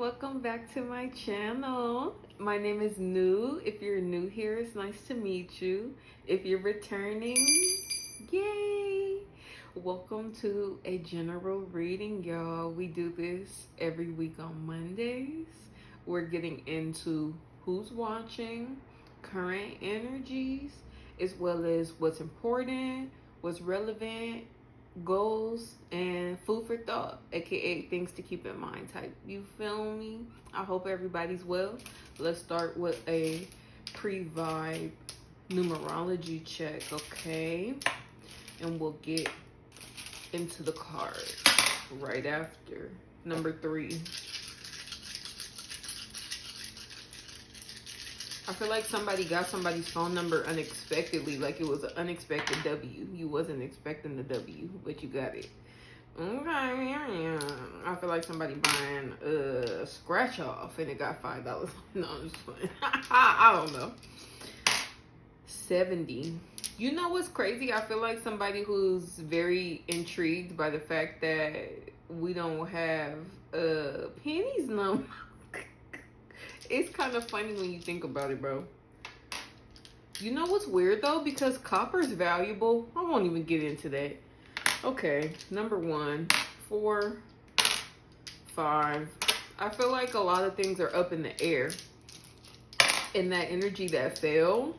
welcome back to my channel. My name is New. If you're new here, it's nice to meet you. If you're returning, yay! Welcome to a general reading, y'all. We do this every week on Mondays. We're getting into who's watching, current energies, as well as what's important, what's relevant, goals, and food for thought, aka things to keep in mind type. You feel me? I hope everybody's well. Let's start with a pre-vibe numerology check, okay? And we'll get into the cards right after. Number 3. I feel like somebody got somebody's phone number unexpectedly, like it was an unexpected W. You wasn't expecting the W, but you got it. Okay, I feel like somebody buying a scratch off and it got $5. No, I'm just playing. I don't know. 70. You know what's crazy? I feel like somebody who's very intrigued by the fact that we don't have pennies no. It's kind of funny when you think about it, bro. You know what's weird, though? Because copper is valuable. I won't even get into that. Okay, number 1, 4, 5. I feel like a lot of things are up in the air. And that energy that fell,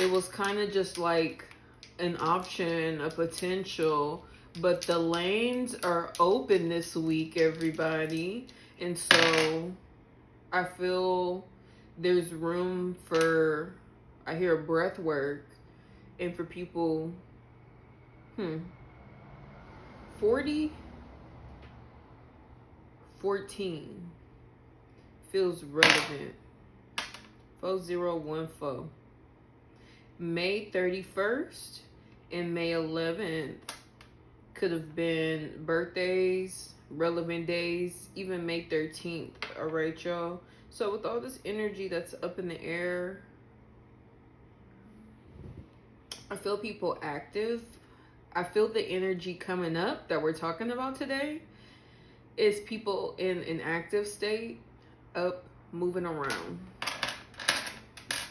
it was kind of just like an option, a potential. But the lanes are open this week, everybody. And so I feel there's room for, I hear breath work, and for people, 40, 14 feels relevant. 4014. May 31st and May 11th could have been birthdays, relevant days, even May 13th. All right, y'all. So with all this energy that's up in the air, I feel people active. I feel the energy coming up that we're talking about today is people in an active state, up, moving around.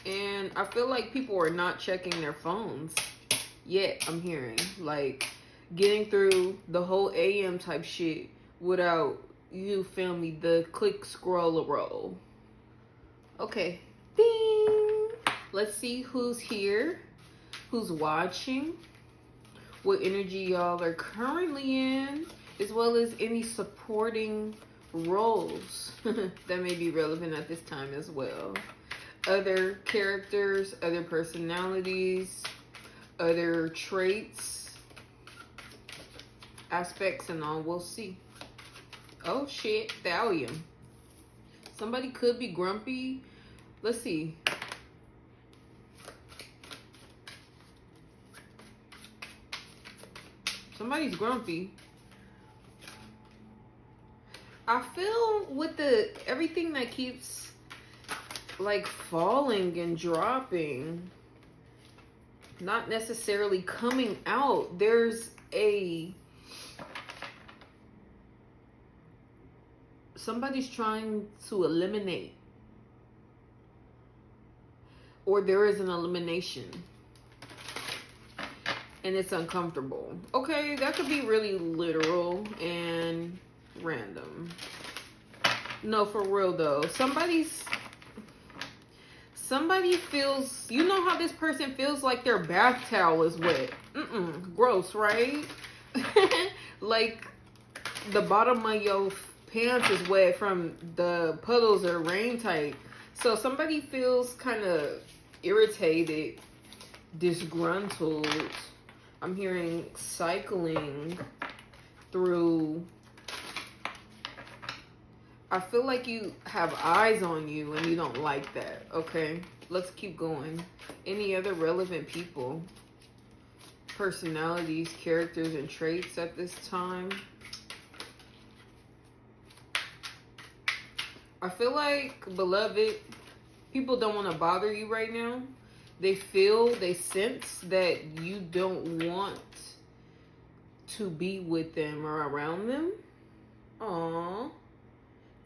And I feel like people are not checking their phones yet. I'm hearing like getting through the whole AM type shit without, you feel me, the click, scroll, roll. Okay, ding. Let's see who's here, who's watching, what energy y'all are currently in, as well as any supporting roles that may be relevant at this time as well. Other characters, other personalities, other traits, aspects, and all. We'll see. Oh shit, Thallium. Somebody could be grumpy. Let's see. Somebody's grumpy. I feel with the everything that keeps like falling and dropping, not necessarily coming out, there's somebody's trying to eliminate, or there is an elimination and it's uncomfortable. Okay, that could be really literal and random. No, for real though, somebody feels, you know how this person feels like their bath towel is wet. Gross, right? Like the bottom of your pants is wet from the puddles or rain type. So somebody feels kind of irritated, disgruntled. I'm hearing cycling through. I feel like you have eyes on you and you don't like that. Okay, let's keep going. Any other relevant people, personalities, characters, and traits at this time? I feel like, beloved, people don't want to bother you right now. They sense that you don't want to be with them or around them. Aww.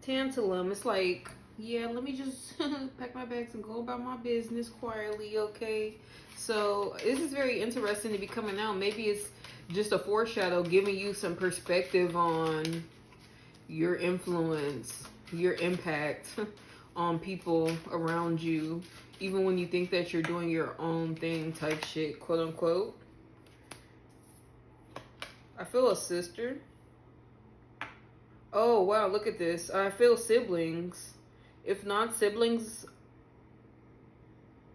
tantalum. It's like, yeah, let me just pack my bags and go about my business quietly, okay? So this is very interesting to be coming out. Maybe it's just a foreshadow giving you some perspective on your influence, your impact on people around you, even when you think that you're doing your own thing type shit, quote unquote. I feel a sister. Oh, wow, look at this. I feel siblings. If not siblings,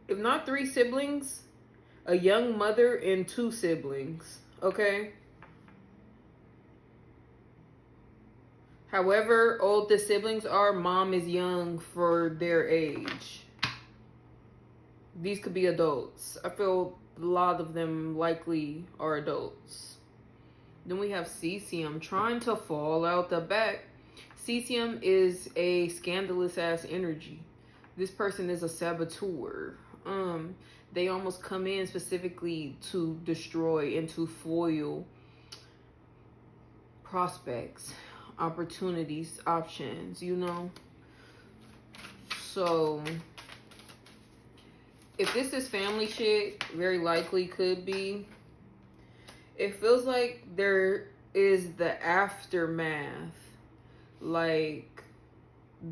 if not 3 siblings, a young mother and 2 siblings, okay? However old the siblings are, mom is young for their age. These could be adults. I feel a lot of them likely are adults. Then we have cesium trying to fall out the back. Cesium is a scandalous ass energy. This person is a saboteur. They almost come in specifically to destroy and to foil prospects, opportunities, options, you know. So if this is family shit, very likely could be. It feels like there is the aftermath, like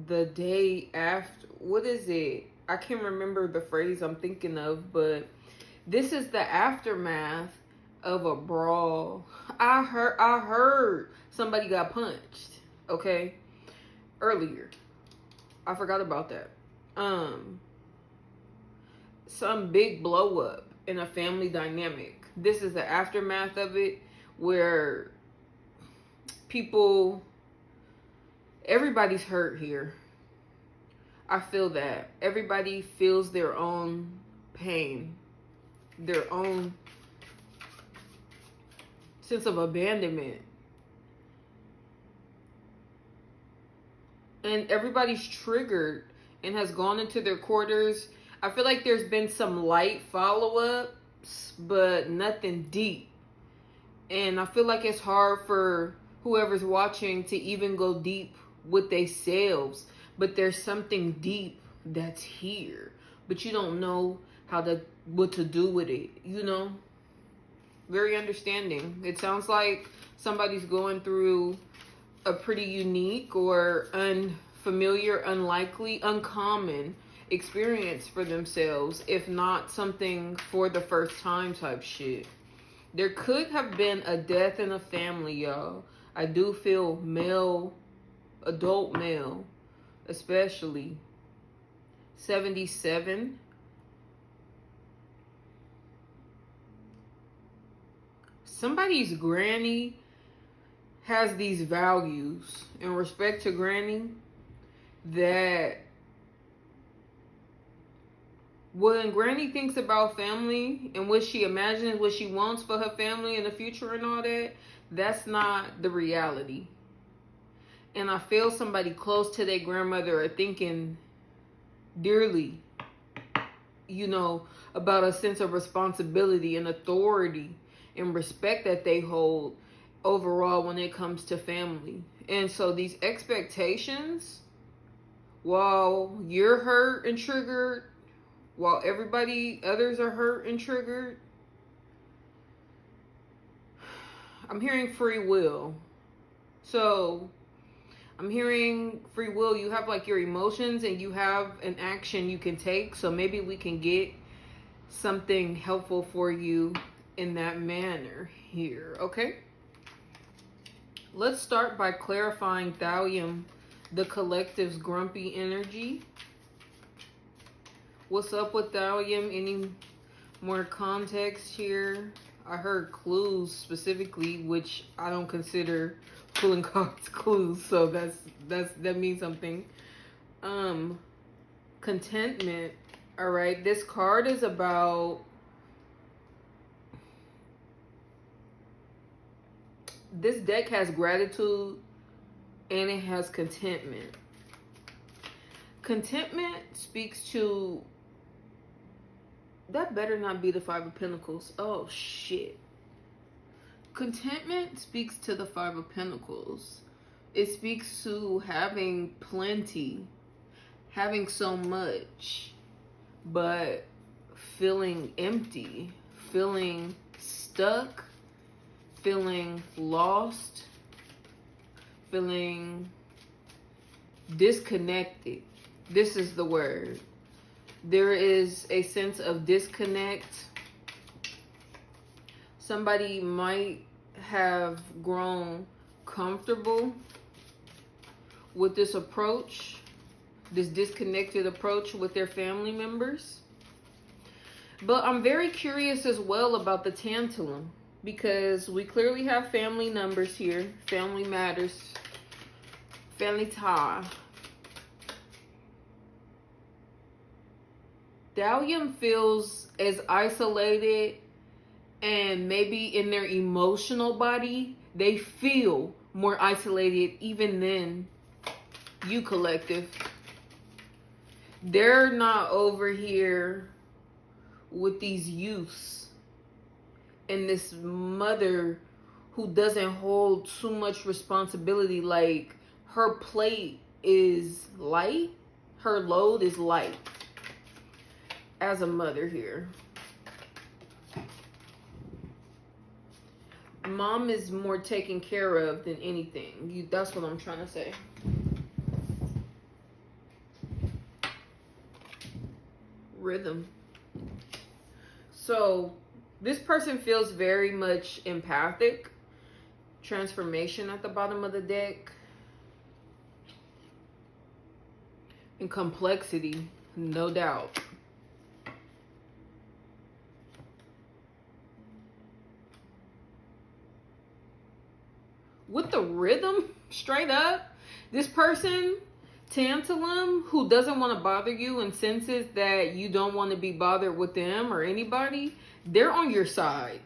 the day after. What is it? I can't remember the phrase I'm thinking of, but this is the aftermath of a brawl. I heard somebody got punched, okay? Earlier. I forgot about that. Some big blow up in a family dynamic. This is the aftermath of it, where everybody's hurt here. I feel that. Everybody feels their own pain, their own sense of abandonment. And everybody's triggered and has gone into their quarters. I feel like there's been some light follow-up, but nothing deep. And I feel like it's hard for whoever's watching to even go deep with themselves. But there's something deep that's here, but you don't know what to do with it, you know? Very understanding. It sounds like somebody's going through a pretty unique or unfamiliar, unlikely, uncommon experience for themselves, if not something for the first time type shit. There could have been a death in a family, y'all. I do feel male, adult male, especially 77. Somebody's granny has these values in respect to granny that when granny thinks about family and what she imagines, what she wants for her family in the future and all that, that's not the reality. And I feel somebody close to their grandmother are thinking dearly, you know, about a sense of responsibility and authority and respect that they hold overall when it comes to family. And so these expectations, while you're hurt and triggered, while others are hurt and triggered, I'm hearing free will. So I'm hearing free will. You have like your emotions and you have an action you can take. So maybe we can get something helpful for you in that manner here, okay? Let's start by clarifying thallium, the collective's grumpy energy. What's up with thallium? Any more context here? I heard clues specifically, which I don't consider pulling cards clues, so that means something. Contentment. All right, this card is about this deck has gratitude and it has contentment. Contentment speaks to, that better not be the Five of Pentacles. Oh shit. Contentment speaks to the Five of Pentacles. It speaks to having plenty, having so much, but feeling empty, feeling stuck, feeling lost, feeling disconnected. This is the word. There is a sense of disconnect. Somebody might have grown comfortable with this approach, this disconnected approach with their family members. But I'm very curious as well about the tantalum, because we clearly have family numbers here. Family matters. Family tie. Thallium feels as isolated, and maybe in their emotional body, they feel more isolated even than you, collective. They're not over here with these youths and this mother who doesn't hold too much responsibility. Like, her plate is light, her load is light as a mother here. Mom is more taken care of than anything. That's what I'm trying to say. Rhythm. So this person feels very much empathic. Transformation at the bottom of the deck. And complexity, no doubt. With the rhythm, straight up, this person, tantalum, who doesn't want to bother you and senses that you don't want to be bothered with them or anybody, they're on your side.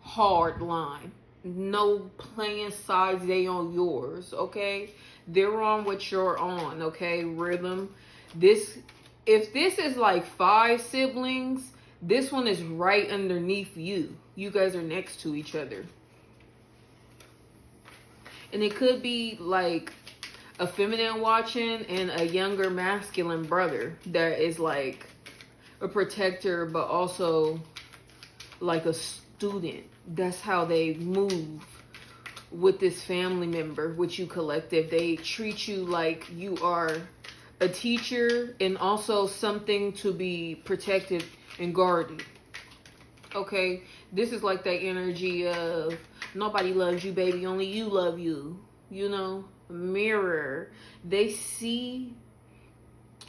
Hard line. No playing sides, they on yours, okay? They're on what you're on, okay? Rhythm. If this is like 5 siblings, this one is right underneath you. You guys are next to each other. And it could be like a feminine watching and a younger masculine brother that is like a protector, but also like a student. That's how they move with this family member, with you, collective. They treat you like you are a teacher and also something to be protected and guarded. Okay, this is like that energy of nobody loves you, baby, only you love you. You know, mirror. They see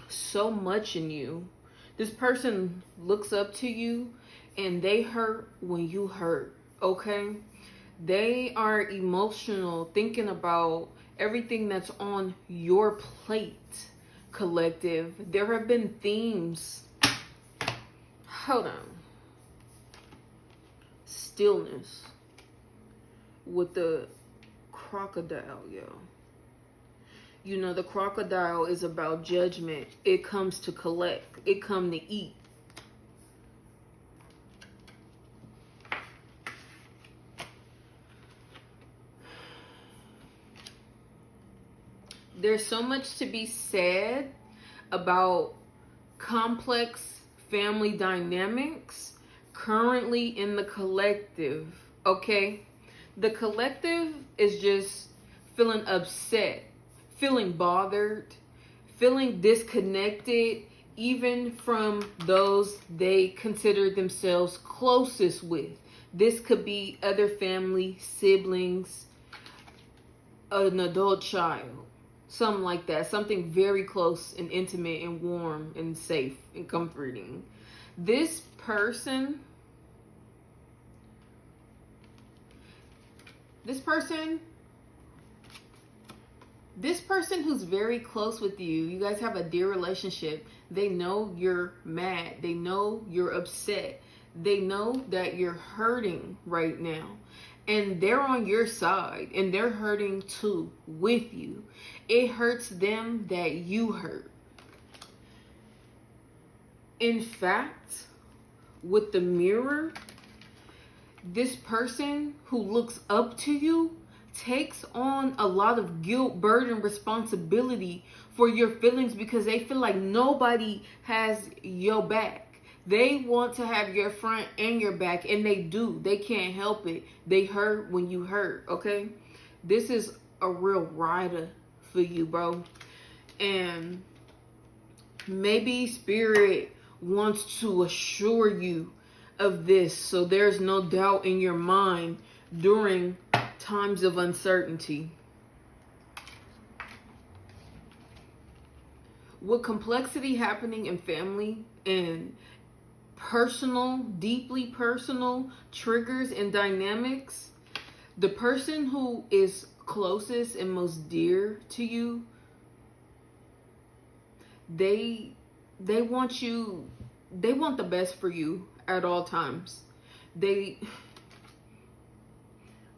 so much in you. This person looks up to you and they hurt when you hurt, okay? They are emotional, thinking about everything that's on your plate, collective. There have been themes. Hold on. Stillness with the crocodile, yo. You know, the crocodile is about judgment. It comes to collect. It come to eat. There's so much to be said about complex family dynamics currently in the collective, okay? The collective is just feeling upset, feeling bothered, feeling disconnected, even from those they consider themselves closest with. This could be other family, siblings, an adult child, something like that. Something very close and intimate and warm and safe and comforting. This person who's very close with you, you guys have a dear relationship. They know you're mad. They know you're upset. They know that you're hurting right now. And they're on your side. And they're hurting too, with you. It hurts them that you hurt. In fact, with the mirror, this person who looks up to you takes on a lot of guilt, burden, responsibility for your feelings because they feel like nobody has your back. They want to have your front and your back, and they do. They can't help it. They hurt when you hurt, okay? This is a real rider for you, bro. And maybe Spirit wants to assure you of this so there's no doubt in your mind during times of uncertainty. With complexity happening in family and personal, deeply personal triggers and dynamics, the person who is closest and most dear to you, they want you, they want the best for you at all times.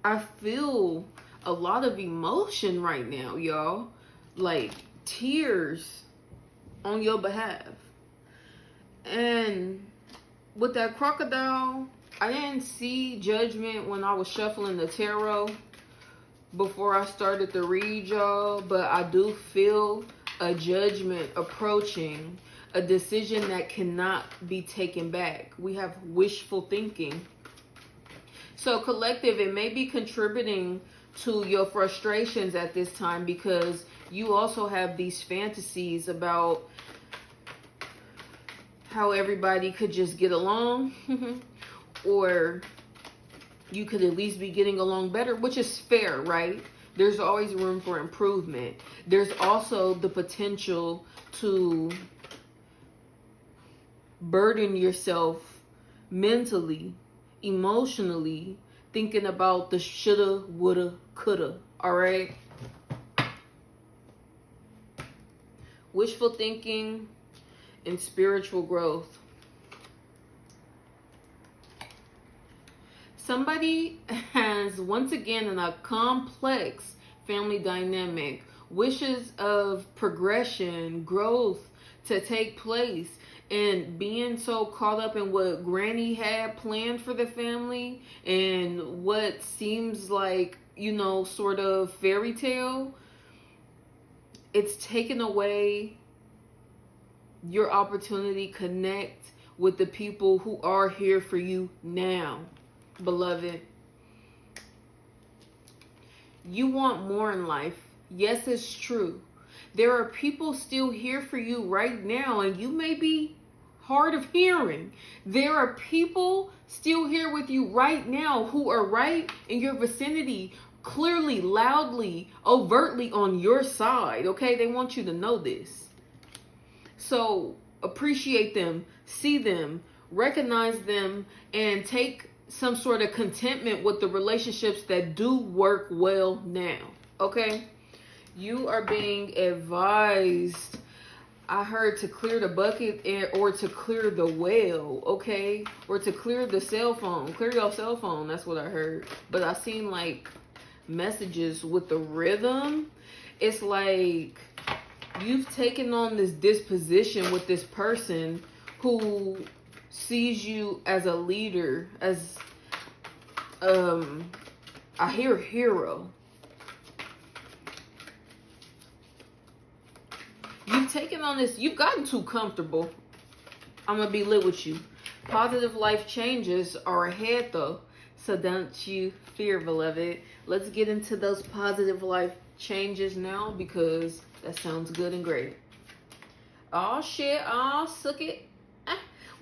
I feel a lot of emotion right now, y'all. Like tears on your behalf. And with that crocodile, I didn't see judgment when I was shuffling the tarot before I started to read, y'all. But I do feel a judgment approaching, a decision that cannot be taken back. We have wishful thinking. So collective, it may be contributing to your frustrations at this time because you also have these fantasies about how everybody could just get along or you could at least be getting along better, which is fair, right? There's always room for improvement. There's also the potential to burden yourself mentally, emotionally, thinking about the shoulda, woulda, coulda, all right? Wishful thinking and spiritual growth. Somebody has, once again, in a complex family dynamic, wishes of progression, growth to take place, and being so caught up in what Granny had planned for the family and what seems like, you know, sort of fairy tale, it's taken away your opportunity to connect with the people who are here for you now, beloved. You want more in life. Yes, it's true. There are people still here for you right now, and you may be hard of hearing. There are people still here with you right now who are right in your vicinity, clearly, loudly, overtly on your side, okay? They want you to know this. So appreciate them, see them, recognize them, and take some sort of contentment with the relationships that do work well now, okay? You are being advised, I heard, to clear the bucket or to clear the well, okay? Or to clear the cell phone. Clear your cell phone, that's what I heard. But I seen like messages with the rhythm. It's like you've taken on this disposition with this person who sees you as a leader, as I hear hero. You've taken on this, you've gotten too comfortable. I'm gonna be lit with you. Positive life changes are ahead though, so don't you fear, beloved. Let's get into those positive life changes now because that sounds good and great. Oh shit, oh suck it.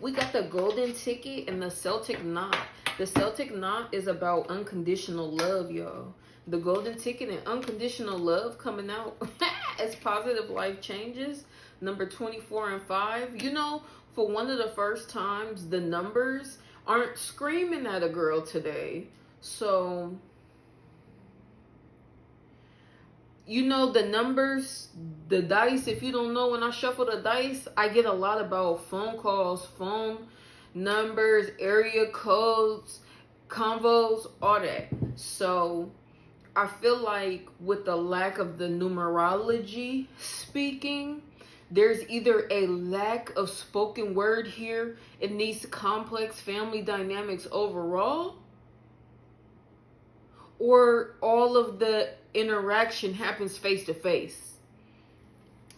We got the golden ticket and the Celtic knot. The Celtic knot is about unconditional love, y'all. The golden ticket and unconditional love coming out as positive life changes. Number 24 and 5. You know, for one of the first times, the numbers aren't screaming at a girl today. So, you know, the numbers, the dice, if you don't know, when I shuffle the dice, I get a lot about phone calls, phone numbers, area codes, convos, all that. So I feel like with the lack of the numerology speaking, there's either a lack of spoken word here in these complex family dynamics overall, or all of the interaction happens face to face.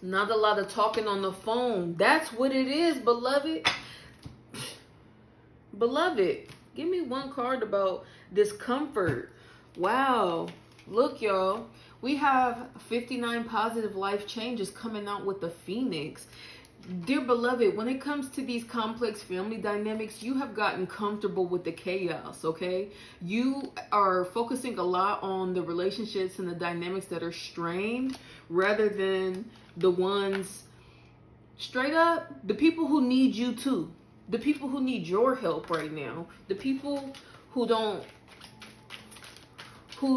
Not a lot of talking on the phone. That's what it is, beloved. Beloved, give me one card about discomfort. Wow. Look, y'all. We have 59 positive life changes coming out with the Phoenix. Dear beloved, when it comes to these complex family dynamics, you have gotten comfortable with the chaos, okay? You are focusing a lot on the relationships and the dynamics that are strained rather than the ones, straight up, the people who need you too. The people who need your help right now. The people who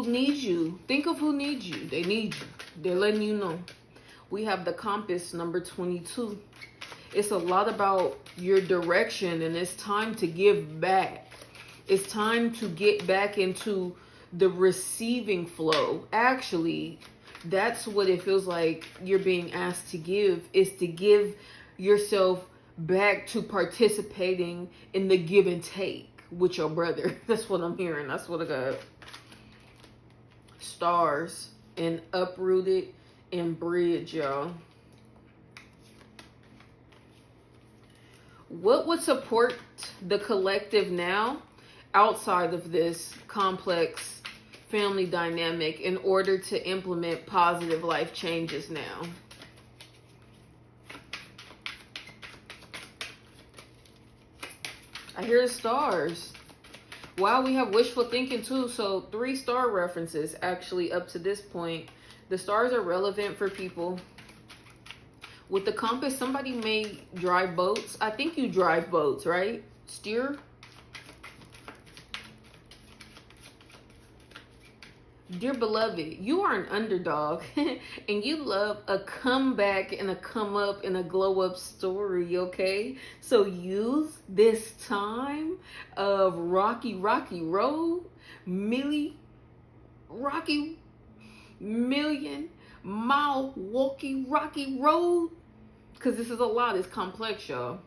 need you. Think of who needs you. They need you. They're letting you know. We have the compass, number 22. It's a lot about your direction, and it's time to give back. It's time to get back into the receiving flow. Actually, that's what it feels like you're being asked to give, is to give yourself back to participating in the give and take with your brother. That's what I'm hearing. That's what I got. Stars and uprooted and bridge, y'all. What would support the collective now outside of this complex family dynamic in order to implement positive life changes now? I hear the stars. Wow, we have wishful thinking too. So 3 star references actually up to this point. The stars are relevant for people. With the compass, somebody may drive boats. I think you drive boats, right? Steer. Dear beloved, you are an underdog and you love a comeback and a come up and a glow up story, okay? So use this time of rocky road, rocky million mile walkie rocky road, because this is a lot. It's complex, y'all.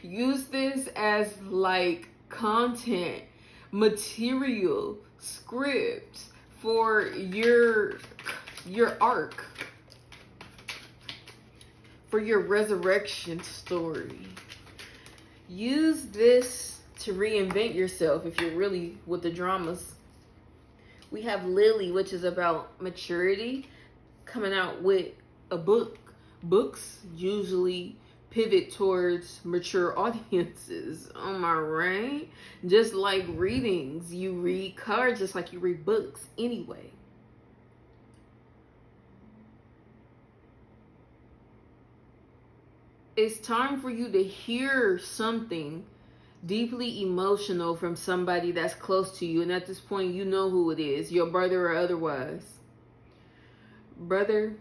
Use this as like content, material, script for your arc, for your resurrection story. Use this to reinvent yourself if you're really with the dramas. We have Lily, which is about maturity, coming out with a book. Books usually pivot towards mature audiences. Am I right? Just like readings, you read cards just like you read books anyway. It's time for you to hear something deeply emotional from somebody that's close to you, and at this point you know who it is, your brother or otherwise. Brother,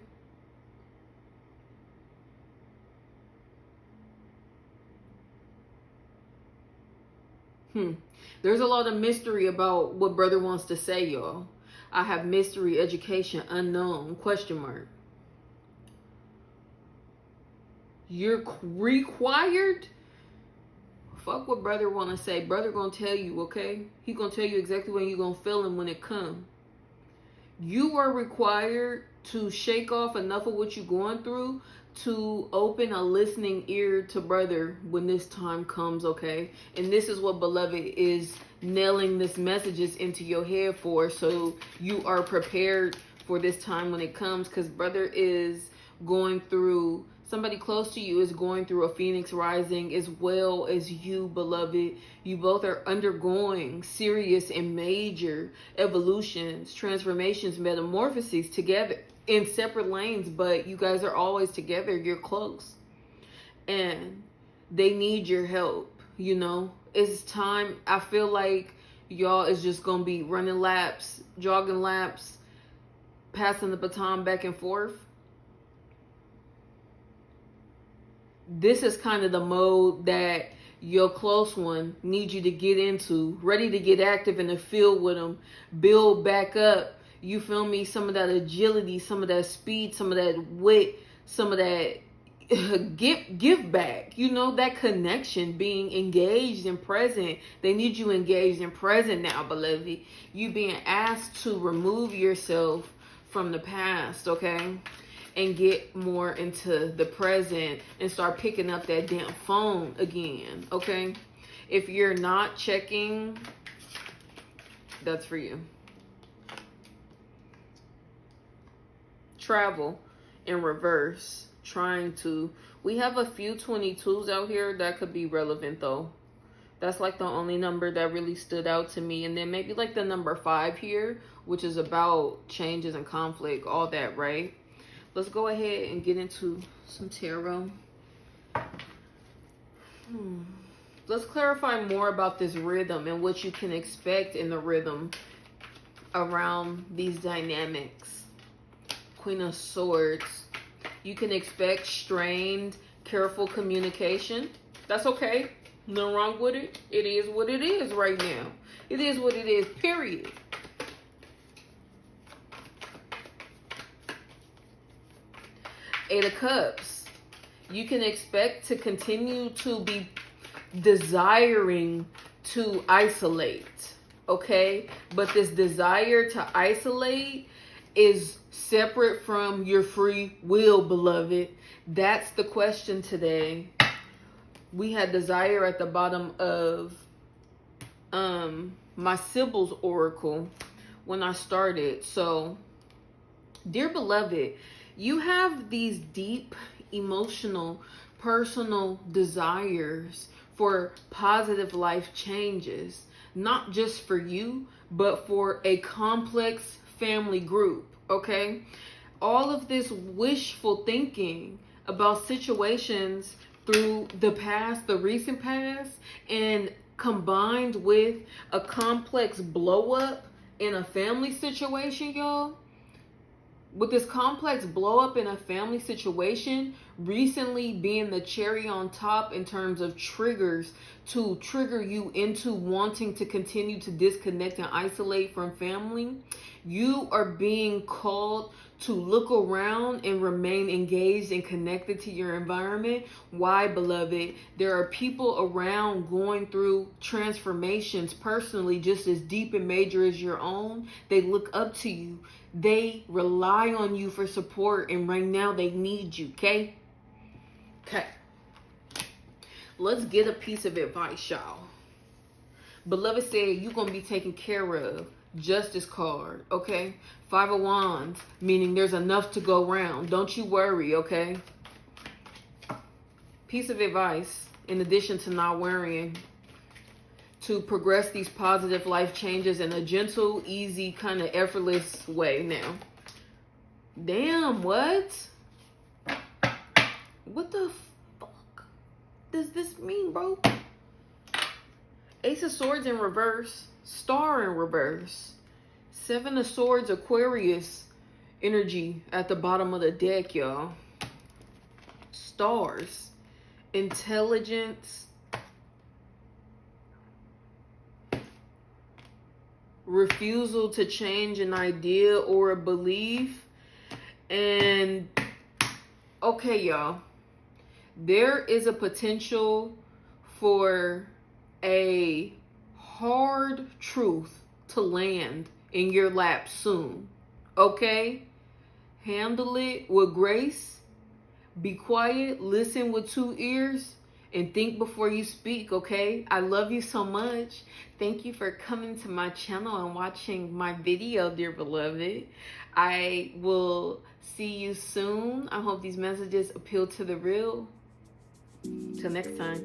there's a lot of mystery about what brother wants to say, y'all. I have mystery, education, unknown, question mark. You're required. Fuck what brother want to say. Brother gonna tell you, okay? He gonna tell you exactly when you gonna feel him when it come. You are required to shake off enough of what you're going through to open a listening ear to brother when this time comes, okay? And this is what beloved is nailing this messages into your head for, so you are prepared for this time when it comes, because brother is going through, somebody close to you is going through a phoenix rising, as well as you, beloved. You both are undergoing serious and major evolutions, transformations, metamorphoses together in separate lanes, but you guys are always together. You're close and they need your help. You know, it's time. I feel like y'all is just gonna be running laps, jogging laps, passing the baton back and forth. This is kind of the mode that your close one needs you to get into, ready to get active in the field with them, build back up. You feel me? Some of that agility, some of that speed, some of that wit, some of that give back, you know, that connection, being engaged and present. They need you engaged and present now, beloved. You being asked to remove yourself from the past, okay, and get more into the present and start picking up that damn phone again, okay? If you're not checking, that's for you. Travel in reverse. We have a few 22s out here that could be relevant though. That's like the only number that really stood out to me. And then maybe like the number 5 here, which is about changes and conflict, all that, right? Let's go ahead and get into some tarot. Let's clarify more about this rhythm and what you can expect in the rhythm around these dynamics. Queen of Swords. You can expect strained, careful communication. That's okay. Nothing wrong with it. It is what it is right now. It is what it is, period. Eight of Cups. You can expect to continue to be desiring to isolate, okay? But this desire to isolate is separate from your free will, beloved. That's the question today. We had desire at the bottom of my Sibyl's oracle when I started. So, dear beloved, you have these deep, emotional, personal desires for positive life changes, not just for you, but for a complex family group, okay? All of this wishful thinking about situations through the past, the recent past, and combined with a complex blow up in a family situation, y'all. With this complex blow up in a family situation recently being the cherry on top in terms of triggers to trigger you into wanting to continue to disconnect and isolate from family, you are being called to look around and remain engaged and connected to your environment. Why, beloved? There are people around going through transformations personally just as deep and major as your own. They look up to you. They rely on you for support, and right now they need you, okay? Okay. Let's get a piece of advice, y'all. Beloved said you're going to be taken care of. Justice card, okay? 5 of Wands, meaning there's enough to go around. Don't you worry, okay? Piece of advice, in addition to not worrying, to progress these positive life changes in a gentle, easy, kind of effortless way now. Damn, what? What the fuck does this mean, bro? Ace of Swords in reverse. Star in reverse. 7 of Swords, Aquarius energy at the bottom of the deck, y'all. Stars. Intelligence. Refusal to change an idea or a belief. And, okay, y'all. There is a potential for a hard truth to land in your lap soon, okay? Handle it with grace. Be quiet. Listen with 2 ears. And think before you speak, okay? I love you so much. Thank you for coming to my channel and watching my video, dear beloved. I will see you soon. I hope these messages appeal to the real. Till next time.